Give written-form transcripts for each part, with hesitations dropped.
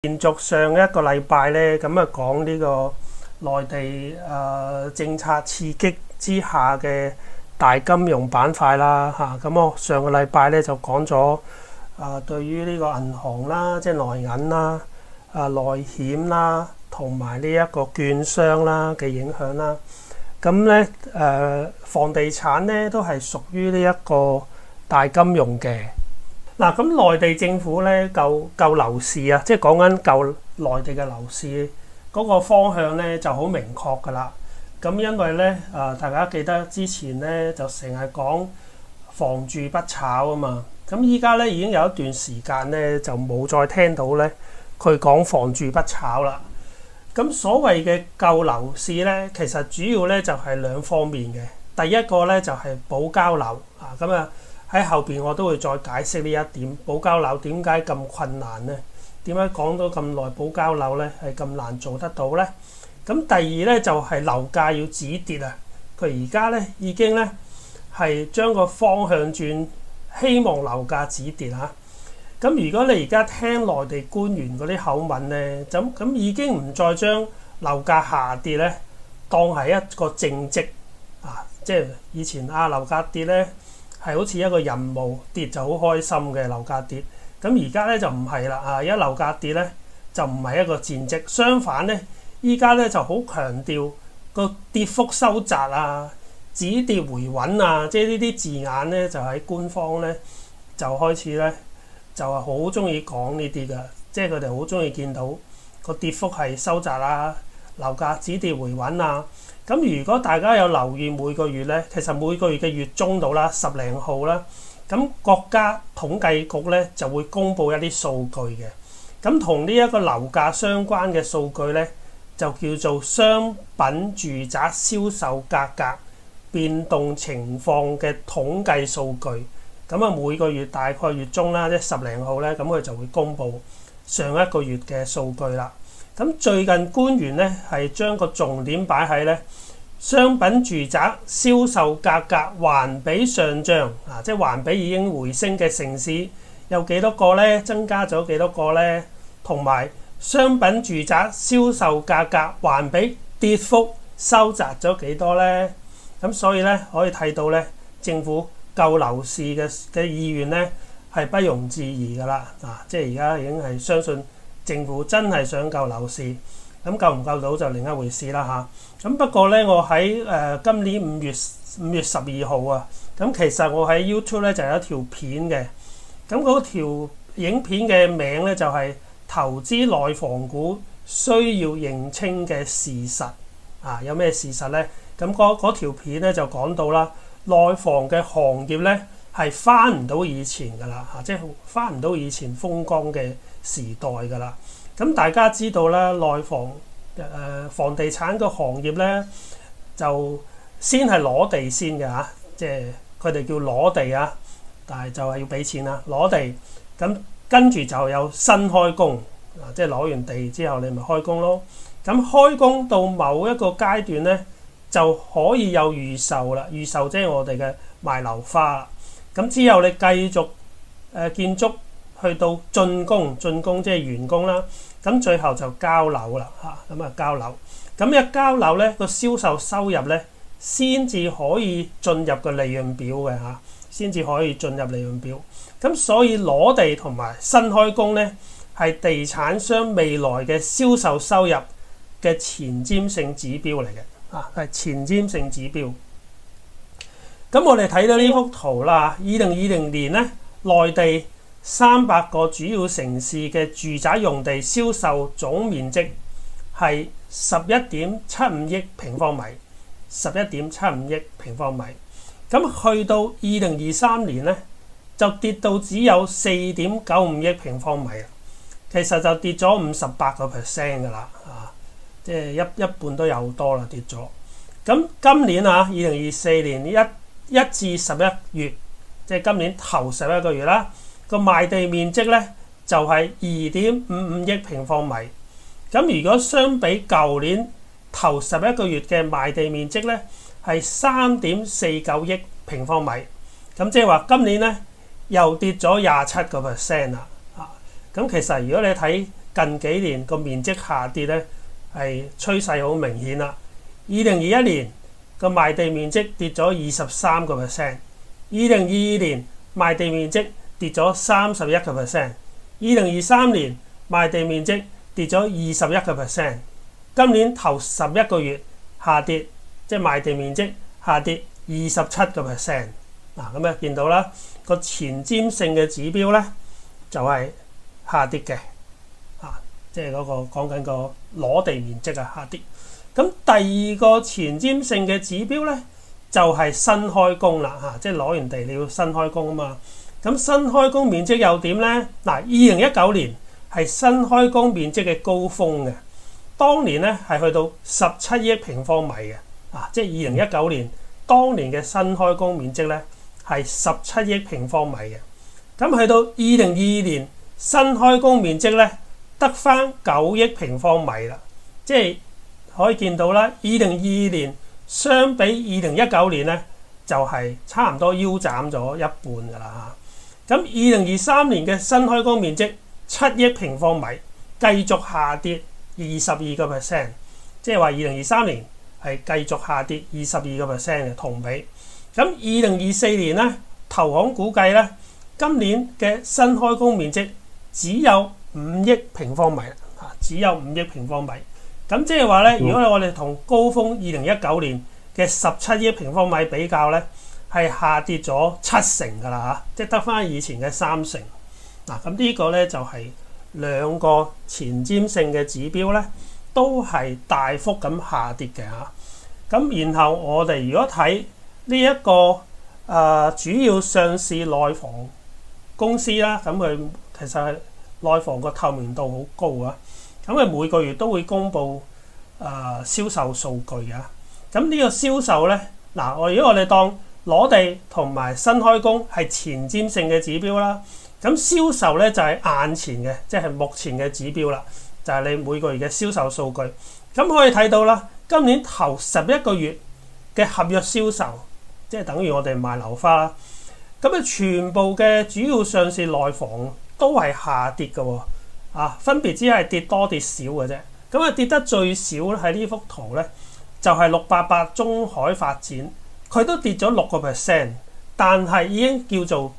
連續上一個禮拜咧，咁啊講呢個內地政策刺激之下嘅大金融板塊啦嚇。咁我上個禮拜咧就講咗對於呢個銀行啦，即係內銀啦、內險啦，同埋呢一個券商啦嘅影響啦。咁咧房地產咧都係屬於呢一個大金融嘅。嗱，咁內地政府咧救樓市啊，即係講緊救內地嘅樓市嗰個方向咧就好明確㗎啦。咁因為咧大家記得之前咧就成日講房住不炒啊嘛。咁依家咧已經有一段時間咧就冇再聽到咧佢講房住不炒啦。咁所謂嘅救樓市咧，其實主要咧就係兩方面嘅。第一個咧就係保交樓啊，咁啊。喺後邊我都會再解釋呢一點，保交樓點解咁困難呢？點解講到咁耐保交樓呢係咁難做得到呢？咁第二呢，就係樓價要止跌啊！佢而家呢已經呢係將個方向轉，希望樓價止跌嚇。咁如果你而家聽內地官員嗰啲口吻呢，咁已經唔再將樓價下跌呢當係一個政績啊！即係以前樓價跌呢，係好似一個任務，跌就好開心嘅樓價跌。咁而家咧就唔係啦，而家樓價跌咧就唔係一個戰績，相反咧，依家咧就好強調個跌幅收窄啊、止跌回穩啊，即係呢啲字眼咧就喺官方咧就開始咧就係好中意講呢啲㗎，即係佢哋好中意見到個跌幅係收窄啊、樓價止跌回穩啊。咁如果大家有留意每個月咧，其實每個月嘅月中到啦10零號啦，咁國家統計局咧就會公布一啲數據嘅。咁同呢一個樓價相關嘅數據咧，就叫做商品住宅銷售價格變動情況嘅統計數據。咁啊每個月大概月中啦，即係10零號咧，咁佢就會公布上一個月嘅數據啦。咁最近官員咧係將個重點擺喺咧商品住宅銷售價格環比上漲啊，即係環比已經回升嘅城市有幾多個咧？增加咗幾多個咧？同埋商品住宅銷售價格環比跌幅收窄咗幾多咧？咁所以咧可以睇到咧，政府救樓市嘅意願咧係不容置疑㗎啦啊！即係而家已經係相信政府真係想救樓市，咁救唔救到就另一回事啦嚇。咁不過咧，我喺今年5月12號啊，咁其實我喺 YouTube 咧就有一條片嘅，咁嗰條影片嘅名咧就係投資內房股需要認清嘅事實啊。有咩事實咧？咁嗰條片咧就講到啦，內房嘅行業咧係翻唔到以前㗎啦嚇，即係翻唔到以前風光嘅時代㗎啦。咁大家知道啦，內房房地產個行業咧就先係攞地先嘅嚇，即係佢哋叫攞地啊，但係就係要俾錢啦，攞地。咁跟住就有新開工啊，即係攞完地之後你咪開工咯。咁開工到某一個階段咧就可以有預售啦，預售即係我哋嘅賣樓花啦。咁之後你繼續建築去到竣工即係完工啦。咁最後就交樓啦嚇，咁交樓。咁一交樓咧，個銷售收入咧先至可以進入個利潤表嘅嚇，先至可以進入利潤表。咁所以攞地同埋新開工咧係地產商未來嘅銷售收入嘅前瞻性指標嚟嘅嚇，係前瞻性指標。咁我哋睇到呢幅圖啦，2020年咧內地300個主要城市嘅住宅用地銷售總面積係11.75億平方米，11.75億平方米。咁去到2023年咧，就跌到只有4.95億平方米啦。其實就跌咗58%㗎啦，即係一半都有多啦，跌咗。咁今年2024年1至11月，即係今年頭11個月啦。個賣地面積咧就係2.55億平方米。咁如果相比舊年頭11個月嘅賣地面積咧係3.49億平方米。咁即係話今年咧又跌咗27%啦。咁其實如果你睇近幾年個面積下跌咧係趨勢好明顯啦。2021年個賣地面積跌咗23%， 2022年賣地面積跌咗31%， 2023年賣地面積跌咗21%， 今年頭11個月下跌，即係賣地面積下跌27%。嗱，咁見到啦，個前瞻性嘅指標咧就係下跌嘅，即係嗰個講緊個攞地面積下跌。咁第二個前瞻性嘅指標咧就係新開工啦，即係攞完地你要新開工啊嘛。咁新開工面積又點咧？嗱，2019年係新開工面積嘅高峰嘅，當年咧係去到17億平方米嘅，即係2019年當年嘅新開工面積咧係17億平方米嘅。咁去到2022年新開工面積咧得返9億平方米啦，即係可以見到啦。2022年相比2019年咧就係差唔多腰斬咗一半㗎啦。咁2023年嘅新開工面積7億平方米，繼續下跌22%，即係話2023年係繼續下跌22%嘅同比。咁2024年咧，投行估計咧，今年嘅新開工面積只有5億平方米，只有5億平方米。咁即係話咧，如果我哋同高峰2019年嘅17億平方米比較咧，係下跌咗7成㗎啦，即係得返以前嘅3成。咁呢個咧就係兩個前瞻性嘅指標咧，都係大幅咁下跌嘅嚇。咁然後我哋如果睇呢一個主要上市內房公司啦，咁佢其實係內房個透明度好高啊。咁佢每個月都會公布銷售數據啊。咁呢個銷售咧，如果我哋當攞地同埋新開工係前瞻性嘅指標啦，咁銷售咧就係眼前嘅，即係目前嘅指標啦，就係你每個月嘅銷售數據。咁可以睇到啦，今年頭11個月嘅合約銷售，即係等於我哋賣樓花啦。咁全部嘅主要上市內房都係下跌嘅喎，分別只係跌多跌少嘅啫。咁跌得最少喺呢幅圖咧，就係688中海發展，佢都跌咗6%，但係已經叫做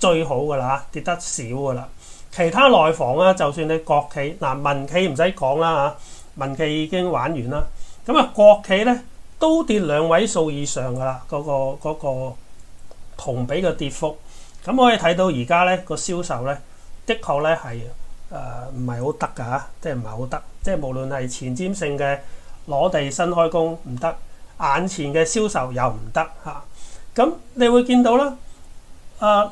最好㗎啦，跌得少㗎啦。其他內房啊，就算你國企民企唔使講啦嚇，民企已經玩完啦。咁國企咧都跌2位數以上㗎啦，嗰個同比嘅跌幅。咁可以睇到而家咧個銷售咧，的確咧係唔係好得㗎，即係唔係好得。即係無論係前瞻性嘅攞地新開工唔得，眼前嘅銷售又唔得嚇。咁你會見到啦，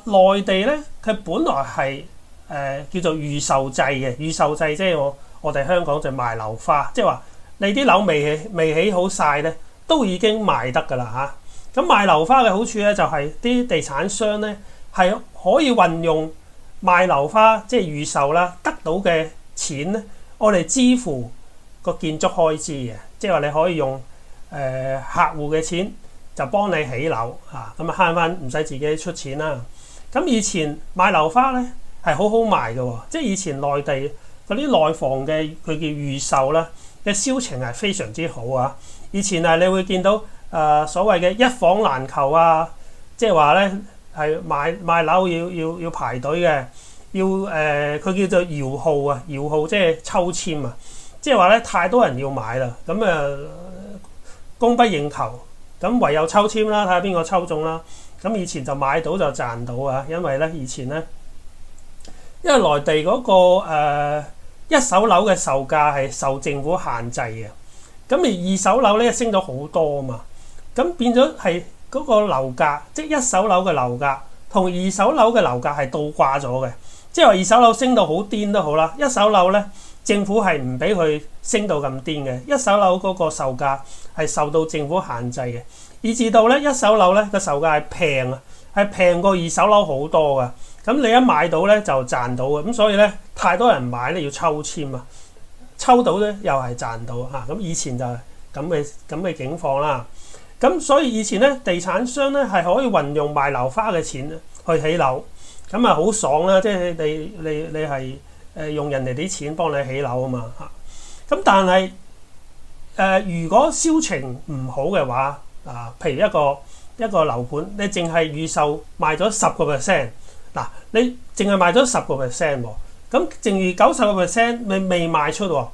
內地咧佢本來係叫做預售制嘅，預售制即係我哋香港就賣樓花，即係話你啲樓未起好晒咧，都已經賣得㗎啦嚇。咁賣樓花嘅好處咧，就係啲地產商咧係可以運用賣樓花即係預售啦，得到嘅錢咧，我哋支付個建築開支嘅，即係話你可以用客戶嘅錢就幫你起樓嚇，咁慳翻唔使自己出錢啦。咁以前賣樓花咧係好好賣嘅喎，即係以前內地嗰啲內房嘅佢叫預售啦嘅銷情係非常之好啊。以前你會見到所謂嘅一房難求啊，即係話咧係買樓要排隊嘅，要佢叫做搖號啊，搖號即係抽籤啊，即係話咧太多人要買啦，咁供不應求，咁唯有抽籤啦，睇下邊個抽中啦。咁以前就買到就賺到啊，因為咧以前咧，因為內地嗰個一手樓嘅售價係受政府限制嘅，咁而二手樓咧升咗好多啊嘛，咁變咗係嗰個樓價，即係一手樓嘅樓價同二手樓嘅樓價係倒掛咗嘅，即係話二手樓升到好癲都好啦，一手樓咧政府係唔俾佢升到咁癲嘅，一手樓嗰個售價係受到政府限制嘅，以至到咧一手樓咧個售價係平啊，係平過二手樓好多噶。咁你一買到咧就賺到嘅，咁所以咧太多人買咧要抽籤啊，抽到咧又係賺到嚇。咁以前就係咁嘅境況啦。咁所以以前咧地產商咧係可以運用賣樓花嘅錢去起樓，咁好爽啦！即係你係用人哋啲錢幫你起樓啊嘛嚇。咁但係如果銷情唔好嘅話譬如一個樓盤，你淨係預售賣咗10%，嗱你淨係賣咗10%喎，咁剩餘90%未賣出喎。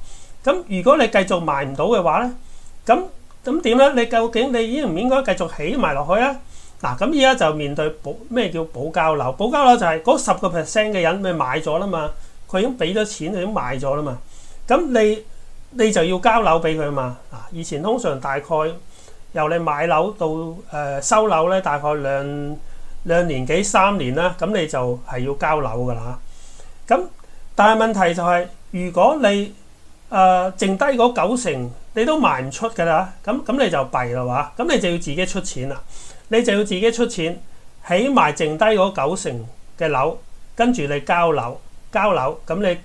咁如果你繼續賣唔到嘅話咧，咁點咧？你究竟你應唔應該繼續起埋落去咧？嗱，咁而家就面對咩叫保交樓？保交樓就係嗰10%嘅人咪買咗啦嘛，佢已經俾咗錢，佢已經買咗啦嘛。咁你就要交樓俾佢嘛。以前通常大概由你買樓到收樓咧，大概兩年幾3年啦，咁你就係要交樓噶啦。咁但係問題就係，如果你剩低嗰90%你都賣唔出㗎啦，咁你就弊啦話，咁你就要自己出錢啦，你就要自己出錢起埋剩低嗰90%嘅樓，跟住你交樓，咁你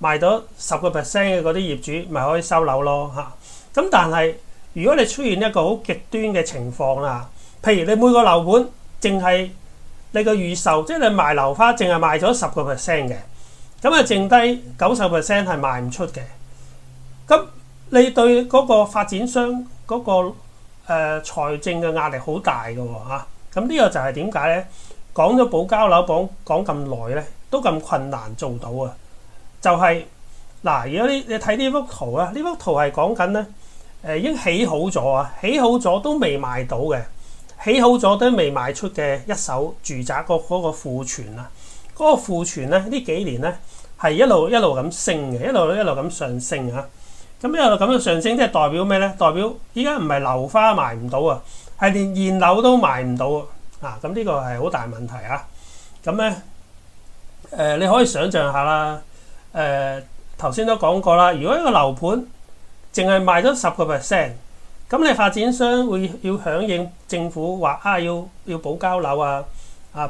賣咗10% 嘅嗰啲業主咪可以收樓咯嚇。咁但係如果你出現一個好極端嘅情況啦，譬如你每個樓盤淨係你個預售，即係你賣樓花淨係賣咗10% 嘅。咁剩低90% 係賣唔出嘅，咁你對嗰個發展商嗰個財政嘅壓力好大嘅喎嚇。咁呢個就係點解咧？講咗保交樓講咁耐咧，都咁困難做到啊！就係嗱，如果你睇呢幅圖啊，呢幅圖係講緊咧已經起好咗啊，起好咗都未賣到嘅，起好咗都未賣出嘅一手住宅嗰個庫存啊，嗰個庫存咧呢幾年咧係一路咁升嘅，一路咁上升啊！咁一路咁樣上升，即係代表咩咧？代表依家唔係樓花賣唔到啊，係連現樓都賣唔到啊！咁呢個係好大問題啊！咁咧你可以想象下啦，頭先都講過啦，如果一個樓盤淨係賣咗10%，咁你發展商要響應政府話要保交樓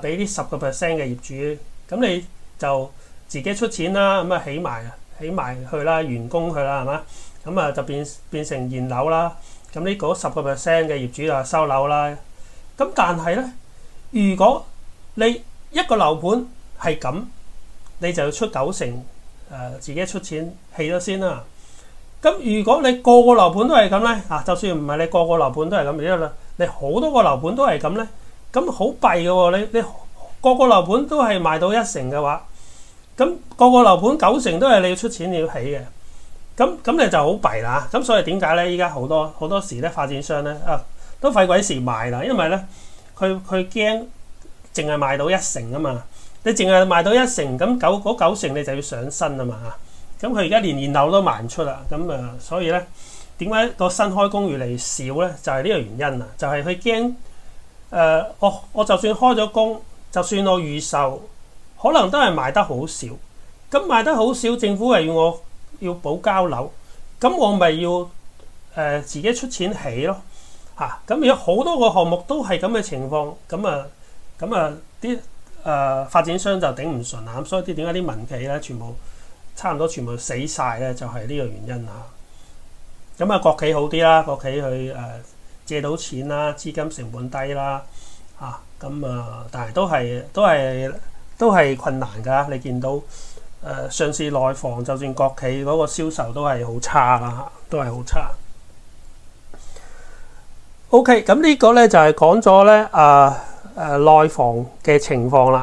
俾啲10% 嘅業主，咁你就自己出錢啦，咁起埋去啦，完工去啦，係嘛？咁就變成現樓啦。咁呢嗰10% 嘅業主就收樓啦。咁但係咧，如果你一個樓盤係咁，你就要出90%，自己出錢起咗先啦。咁如果你個個樓盤都係咁咧，就算唔係你個個樓盤都係咁，因為你好多個樓盤都係咁咧，咁好弊嘅喎。你個個樓盤都係賣到1成嘅話，咁個個樓盤90%都係你要出錢你要起嘅，咁你就好弊啦。咁所以點解咧？依家好多時咧，發展商咧都費鬼事賣啦，因為咧佢驚淨係賣到1成啊嘛。你淨係賣到1成，咁嗰90%你就要上身啊嘛。咁佢而家連現樓都賣唔出啦。咁所以咧點解個新開工越嚟越少咧？就係呢個原因啊。就係佢驚我就算開咗工，就算我預售，可能都係賣得好少。咁賣得好少，政府係要我要保交樓，咁我咪要自己出錢起咯嚇。咁如果好多個項目都係咁嘅情況，咁啲發展商就頂唔順啦。咁所以點解啲民企咧差唔多全部死晒咧？就係呢個原因嚇。咁國企好啲啦，國企佢借到錢啦，資金成本低啦嚇。但係都係困難㗎。你見到上市內房，就算國企嗰個銷售都係好差啦，都係好差。OK，咁呢個咧就係講咗咧內房嘅情況啦。